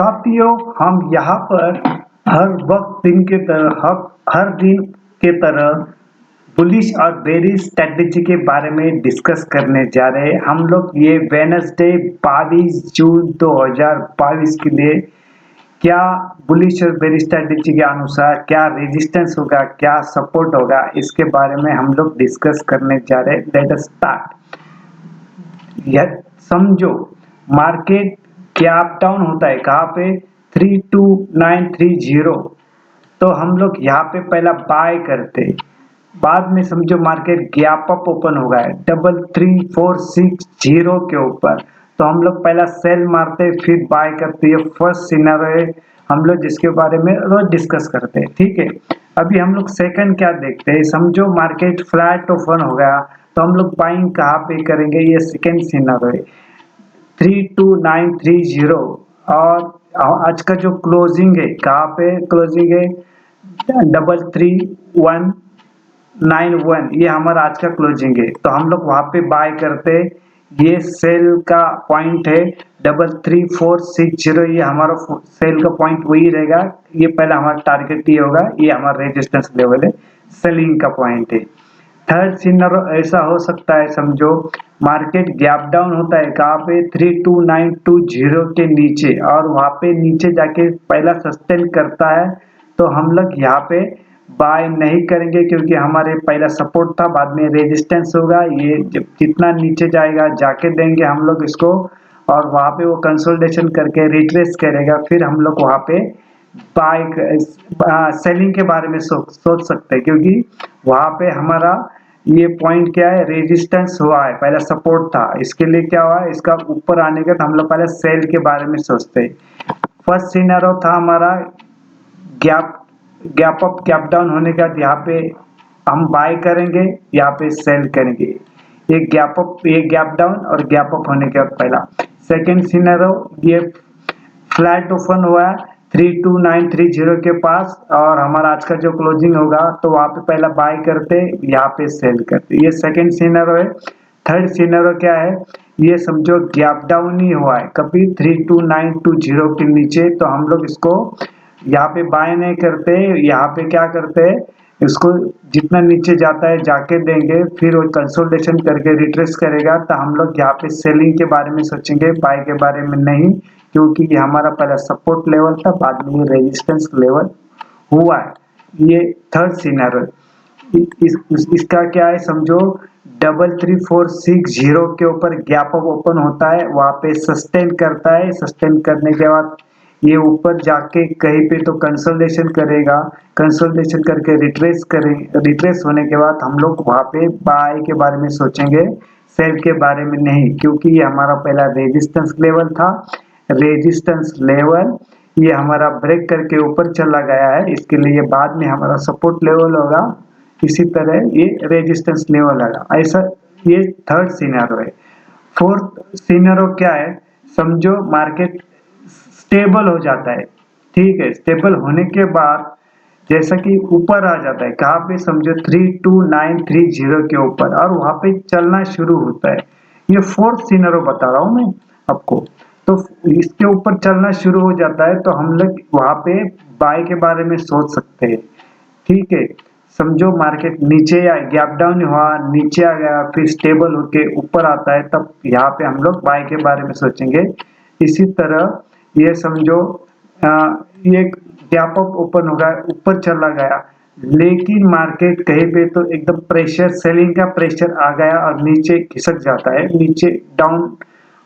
साथियों, हम यहाँ पर हर वक्त दिन के तरह हर दिन के तरह बुलिश और बेरिश स्ट्रेटेजी के बारे में डिस्कस करने जा रहे हैं। हम लोग ये वेडनेसडे 22 जून 2022 के लिए क्या बुलिश और बेरिश स्ट्रेटेजी के अनुसार क्या रेजिस्टेंस होगा, क्या सपोर्ट होगा, इसके बारे में हम लोग डिस्कस करने जा रहे हैं। Let us start. यह समझो, मार्केट गैप डाउन होता है कहाँ पे 32930, तो हम लोग यहाँ पे पहला बाय करते। बाद में समझो मार्केट गैप अप ओपन होगा है 33460 के ऊपर, तो हम लोग पहला सेल मारते फिर बाय करते। ये फर्स्ट सिनेरियो है हम लोग जिसके बारे में रोज डिस्कस करते हैं, ठीक है। अभी हम लोग सेकंड क्या देखते हैं। समझो मार्केट फ्लैट ओपन हो गया तो हम लोग बाइंग कहाँ पे करेंगे, ये सेकंड सिनेरियो है 32930। और आज का जो क्लोजिंग है कहाँ पे क्लोजिंग है 33191, ये हमारा आज का क्लोजिंग है, तो हम लोग वहां पे बाय करते। ये सेल का पॉइंट है 33460, ये हमारा सेल का पॉइंट वही रहेगा। ये पहला हमारा टारगेट ये होगा, ये हमारा रेजिस्टेंस लेवल है, सेलिंग का पॉइंट है। थर्ड सिनेरियो ऐसा हो सकता है, समझो मार्केट गैप डाउन होता है कहाँ पे 32920 के नीचे, और वहां पे नीचे जाके पहला सस्टेन करता है, तो हम लोग यहाँ पे बाय नहीं करेंगे क्योंकि हमारे पहला सपोर्ट था, बाद में रेजिस्टेंस होगा। ये जब जितना नीचे जाएगा जाके देंगे हम लोग इसको, और वहां पे वो कंसोलिडेशन करके रिट्रेस करेगा, फिर हम लोग वहां पे बाय सेलिंग के बारे में सोच सकते हैं, क्योंकि वहां पे हमारा ये पॉइंट क्या है, रेजिस्टेंस हुआ है, पहला सपोर्ट था, इसके लिए क्या हुआ है, इसका ऊपर आने का तो हम लोग पहले सेल के बारे में सोचते हैं। फर्स्ट सिनेरियो था हमारा गैप अप गैप डाउन होने का, यहाँ पे हम बाय करेंगे, यहाँ पे सेल करेंगे। ये गैप अप, ये गैप डाउन और गैप अप होने के बाद पहला। सेकंड सिनेरियो, ये फ्लैट ओपन हुआ है 32930 के पास, और हमारा आज का जो क्लोजिंग होगा तो वहां पे पहला बाय करते, यहाँ पे सेल करते। ये सेकंड सिनेरियो है। थर्ड सिनेरियो क्या है, ये समझो गैप डाउन ही हुआ है कभी 32920 के नीचे, तो हम लोग इसको यहाँ पे बाय नहीं करते, यहाँ पे क्या करते हैं, इसको जितना नीचे जाता है जाके देंगे, फिर वो कंसोलिडेशन करके रिट्रेस करेगा, तो हम लोग यहाँ पे सेलिंग के बारे में सोचेंगे, बाय के बारे में नहीं, क्योंकि ये हमारा पहला सपोर्ट लेवल था, बाद में ये रेजिस्टेंस लेवल हुआ है। ये थर्ड सिनेरियो। इसका क्या है, समझो 33460 के ऊपर गैप अप ओपन होता है, वहां पे सस्टेन करता है, सस्टेन करने के बाद ये ऊपर जाके कहीं पे तो कंसोलिडेशन करेगा, कंसोलिडेशन करके रिट्रेस करें, रिट्रेस होने के बाद हम लोग वहां पे बाय के बारे में सोचेंगे, सेल के बारे में नहीं, क्योंकि ये हमारा पहला रेजिस्टेंस लेवल था। रेजिस्टेंस लेवल ये हमारा ब्रेक करके ऊपर चला गया है, इसके लिए बाद में हमारा सपोर्ट लेवल होगा, इसी तरह ये रेजिस्टेंस लेवल होगा। ऐसा ये थर्ड सिनेरियो है। फोर्थ सिनेरियो क्या है, समझो मार्केट स्टेबल हो जाता है, ठीक है, स्टेबल होने के बाद जैसा कि ऊपर आ जाता है कहाँ पे, समझो 32930 के ऊपर, और वहां पे चलना शुरू होता है। ये फोर्थ सिनेरियो बता रहा हूं मैं आपको। तो इसके ऊपर चलना शुरू हो जाता है, तो हम लोग वहां पे बाय के बारे में सोच सकते हैं, ठीक है। समझो मार्केट नीचे या गैप डाउन हुआ, नीचे आ गया, फिर स्टेबल होके ऊपर आता है, तब यहाँ पे हम लोग बाय के बारे में सोचेंगे। इसी तरह ये समझो ये गैप अप ओपन हो गया, ऊपर चला गया, लेकिन मार्केट कहीं पे तो एकदम प्रेशर, सेलिंग का प्रेशर आ गया और नीचे खिसक जाता है, नीचे डाउन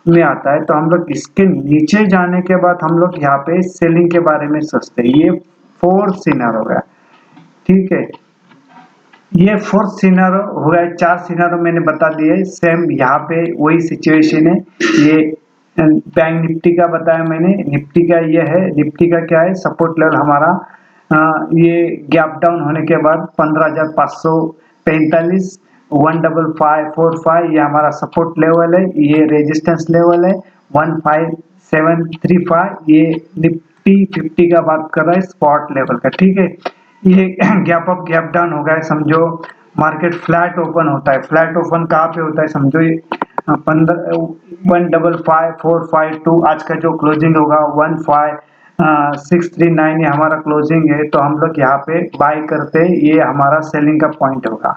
में आता है, तो हम लोग इसके नीचे जाने के बाद हम लोग यहाँ पे सेलिंग के बारे में सोचते हैं। ये फोर्थ सिनेरियो हो गया, ठीक है। ये फोर्थ सिनेरियो हो गया। चार सिनेरियो मैंने बता दिए, सेम यहाँ पे वही सिचुएशन है। ये बैंक निफ्टी का बताया मैंने, निफ्टी का ये है, निफ्टी का क्या है, सपोर्ट लेवल हमारा ये गैप डाउन होने के बाद 15,545 15545, ये हमारा सपोर्ट लेवल है। ये रेजिस्टेंस लेवल है 15735, ये निफ्टी 50 का बात कर रहा है, स्पॉट लेवल का, ठीक है। ये गैप अप गैप डाउन हो गया है। समझो मार्केट फ्लैट ओपन होता है, फ्लैट ओपन कहाँ पे होता है, समझो ये 1555452 आज का जो क्लोजिंग होगा 15639 ये हमारा क्लोजिंग है, तो हम लोग यहाँ पे बाय करते हैं, ये हमारा सेलिंग का पॉइंट होगा।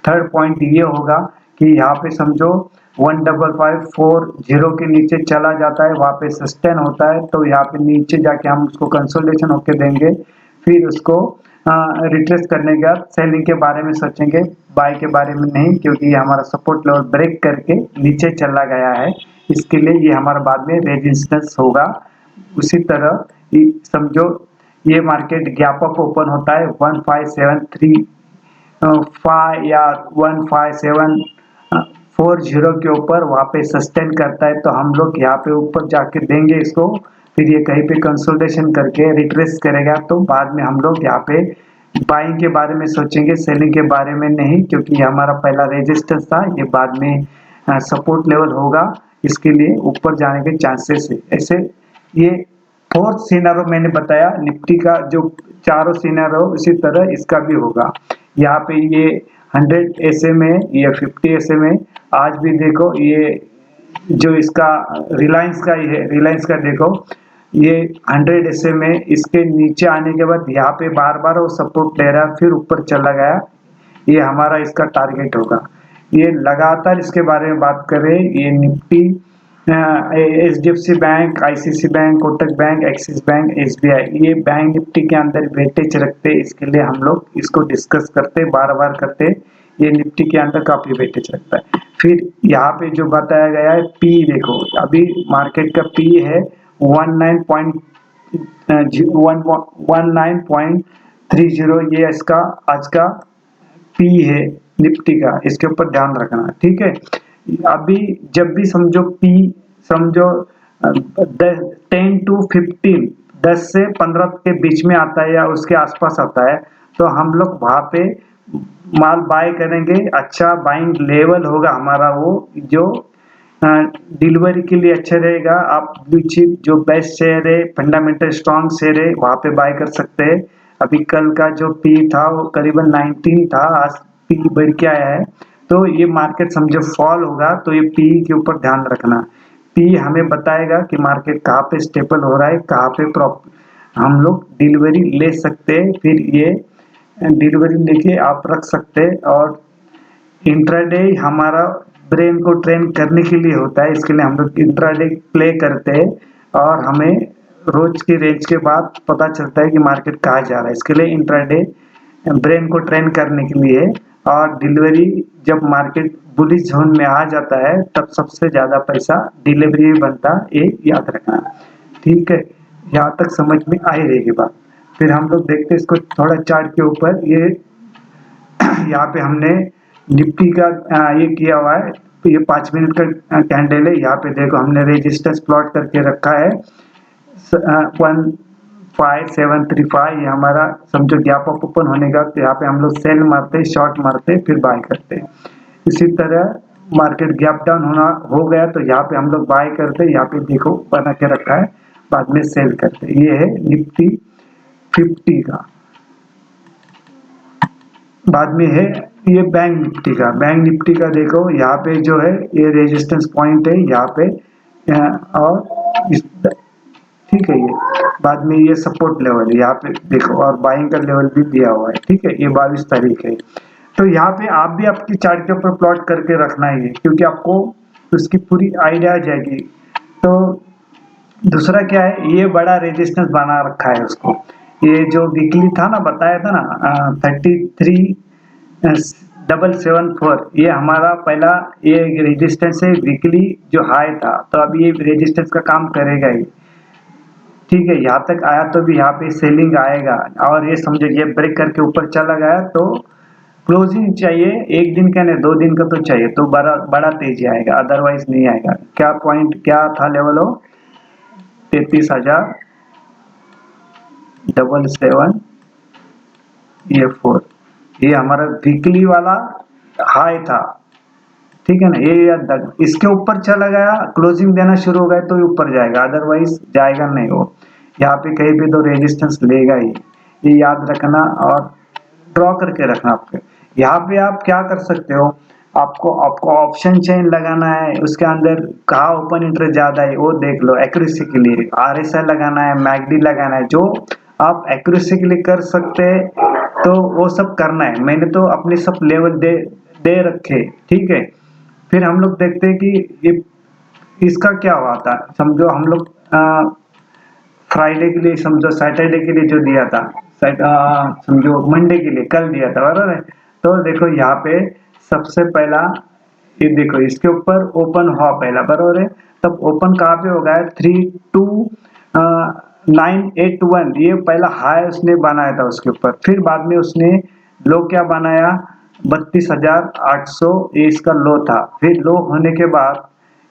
थर्ड पॉइंट ये होगा कि यहाँ पे समझो 15540 के नीचे चला जाता है, वहाँ पे सस्टेन होता है, तो यहाँ पे नीचे जाके हम उसको कंसोलिडेशन होके देंगे, फिर उसको रिट्रेस करने के बाद सेलिंग के बारे में सोचेंगे, बाय के बारे में नहीं, क्योंकि ये हमारा सपोर्ट लेवल ब्रेक करके नीचे चला गया है, इसके लिए ये हमारा बाद में रेजिस्टेंस होगा। उसी तरह समझो ये मार्केट गैप अप ओपन होता है 1573 या 15740 के ऊपर, वहाँ पे सस्टेन करता है, तो हम लोग यहाँ पे ऊपर जाके देंगे इसको, फिर ये कहीं पे कंसोलिडेशन करके रिट्रेस करेगा, तो बाद में हम लोग यहाँ पे बाइंग के बारे में सोचेंगे, सेलिंग के बारे में नहीं, क्योंकि ये हमारा पहला रेजिस्टेंस था, ये बाद में सपोर्ट लेवल होगा, इसके लिए ऊपर जाने के चांसेस है। ऐसे ये फोर्थ सिनेरियो मैंने बताया निफ्टी का, जो चारों सिनेरियो उसी तरह इसका भी होगा। यहाँ पे ये 100 SMA ये 50 SMA, आज भी देखो ये जो इसका रिलायंस का ही है, रिलायंस का देखो ये 100 SMA, इसके नीचे आने के बाद यहाँ पे बार बार वो सपोर्ट ले रहा है, फिर ऊपर चला गया, ये हमारा इसका टारगेट होगा। ये लगातार इसके बारे में बात करें, ये Nifty HDFC bank, ICICI bank, Kotak bank, axis bank, SBI, ये बैंक निफ्टी के अंदर वेटेज रखते हैं, इसके लिए हम लोग इसको डिस्कस करते बार बार करते, ये निफ्टी के अंदर काफी वेटेज रखता है। फिर यहाँ पे जो बताया गया है पी, देखो अभी मार्केट का पी है 19.30, ये इसका आज का पी है निफ्टी का, इसके ऊपर ध्यान रखना, ठीक है। अभी जब भी समझो पी, समझो 10 to 15, 10 से 15 के बीच में आता है या उसके आसपास आता है, तो हम लोग वहां पे माल बाय करेंगे। अच्छा बाइंग लेवल होगा हमारा, वो जो डिलीवरी के लिए अच्छा रहेगा। आप ब्लू चिप जो बेस्ट शेयर है, फंडामेंटल स्ट्रॉन्ग शेयर है, वहां पे बाय कर सकते हैं। अभी कल का जो पी था वो करीबन 19 था, आज पी बढ़ के आया है, तो ये मार्केट समझो फॉल होगा, तो ये पी के ऊपर ध्यान रखना। पी हमें बताएगा कि मार्केट कहाँ पे स्टेबल हो रहा है, कहाँ पे हम लोग डिलीवरी ले सकते हैं, फिर ये डिलीवरी लेके आप रख सकते हैं। और इंट्राडे हमारा ब्रेन को ट्रेन करने के लिए होता है, इसके लिए हम लोग इंट्राडे प्ले करते हैं, और हमें रोज की रेंज के बाद पता चलता है कि मार्केट कहाँ जा रहा है, इसके लिए इंट्राडे ब्रेन को ट्रेन करने के लिए। और डिलीवरी जब मार्केट बुलिश जोन में आ जाता है, तब सबसे ज्यादा पैसा डिलीवरी में बनता है, ये याद रखना, ठीक है। यहाँ तक समझ में आई रहेगी बात। फिर हम लोग देखते हैं इसको थोड़ा चार्ट के ऊपर, ये यहाँ पे हमने निफ्टी का ये किया हुआ है, तो ये 5 मिनट का कैंडल है, यहाँ पे देखो हमने रेजिस्टेंस प्लॉट करके रखा है 15735, ये हमारा समझो गैप अप ओपन होने का, तो यहाँ पे हम लोग सेल मारते, शॉर्ट मारते, फिर बाय करते। इसी तरह मार्केट गैप डाउन होना हो गया, तो यहाँ पे हम लोग बाय करते, यहाँ पे देखो बना के रखा है, बाद में सेल करते। ये है निफ्टी 50 का। बाद में है ये बैंक निफ्टी का। बैंक निफ्टी का देखो यहाँ पे जो है ये रेजिस्टेंस पॉइंट है यहाँ पे, और इस ठीक है, ये बाद में ये सपोर्ट लेवल है यहाँ पे देखो, और बाइंग का लेवल भी दिया हुआ है, ठीक है। ये 22 तारीख है, तो यहाँ पे आप भी आपकी चार्ट के ऊपर प्लॉट करके रखना है, क्योंकि आपको उसकी पूरी आइडिया आ जाएगी। तो दूसरा क्या है, ये बड़ा रेजिस्टेंस बना रखा है उसको, ये जो वीकली था ना, बताया था ना 33,774, ये हमारा पहला ये रेजिस्टेंस है वीकली जो हाई था, तो अभी ये रेजिस्टेंस का काम करेगा ही, ठीक है। यहाँ तक आया तो भी यहाँ पे सेलिंग आएगा, और ये समझो ये ब्रेक करके ऊपर चला गया, तो क्लोजिंग चाहिए, एक दिन का नहीं 2 दिन का तो चाहिए, तो बड़ा तेजी आएगा, अदरवाइज नहीं आएगा। क्या पॉइंट क्या था लेवल हो, 33,777 ये 4, ये हमारा वीकली वाला हाई था, ठीक है ना। ये याद रख, इसके ऊपर चला गया, क्लोजिंग देना शुरू हो गया तो ये ऊपर जाएगा, अदरवाइज जाएगा नहीं वो, यहाँ पे कहीं भी तो रेजिस्टेंस लेगा ही, ये याद रखना और ड्रॉ करके रखना आपके। यहाँ पे आप क्या कर सकते हो, आपको आपको ऑप्शन चेन लगाना है, उसके अंदर कहाँ ओपन इंटरेस्ट ज़्यादा है वो देख लो एक्यूरेसी के लिए। आरएसआई लगाना है, मैकडी लगाना है, जो आप एक्यूरेसी के लिए कर सकते हैं तो वो सब करना है। मैंने तो अपने सब लेवल दे दे रखे, ठीक है। फिर हम लोग देखते हैं कि ये इसका क्या हुआ था। समझो हम लोग फ्राइडे के लिए, समझो सैटरडे के लिए जो दिया था, समझो मंडे के लिए कल दिया था, बराबर है। तो देखो यहाँ पे सबसे पहला ये देखो इसके ऊपर ओपन हुआ पहला, बराबर है। तब ओपन कहाँ पे होगा, 32,981, ये पहला हाई उसने बनाया था उसके ऊपर। फिर बाद में उसने लो क्या बनाया, 32,800, ये इसका लो था। फिर लो होने के बाद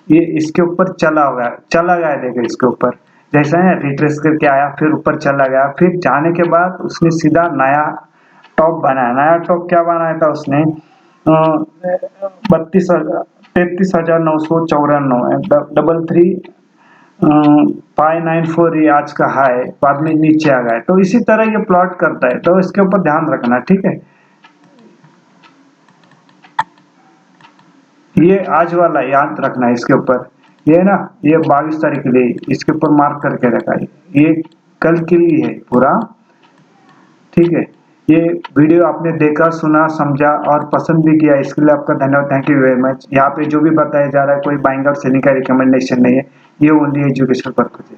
ये इसके ऊपर चला गया देखो इसके ऊपर, जैसा है रिट्रेस करके आया, फिर ऊपर चला गया। फिर जाने के बाद उसने सीधा नया टॉप बनाया। नया टॉप क्या बनाया था उसने, 33,994, 594, ये आज का हाई, बाद में नीचे आ गया। तो इसी तरह ये प्लॉट करता है, तो इसके ऊपर ध्यान रखना, ठीक है। ये आज वाला याद रखना है इसके ऊपर, ये ना, ये 22 तारीख के लिए इसके ऊपर मार्क करके रखा है। ये कल के लिए है पूरा, ठीक है। ये वीडियो आपने देखा, सुना, समझा और पसंद भी किया, इसके लिए आपका धन्यवाद, थैंक यू वेरी मच। यहाँ पे जो भी बताया जा रहा है कोई बाइंग और सेलिंग का रिकमेंडेशन नहीं है, ये ओनली एजुकेशन पर्पज है।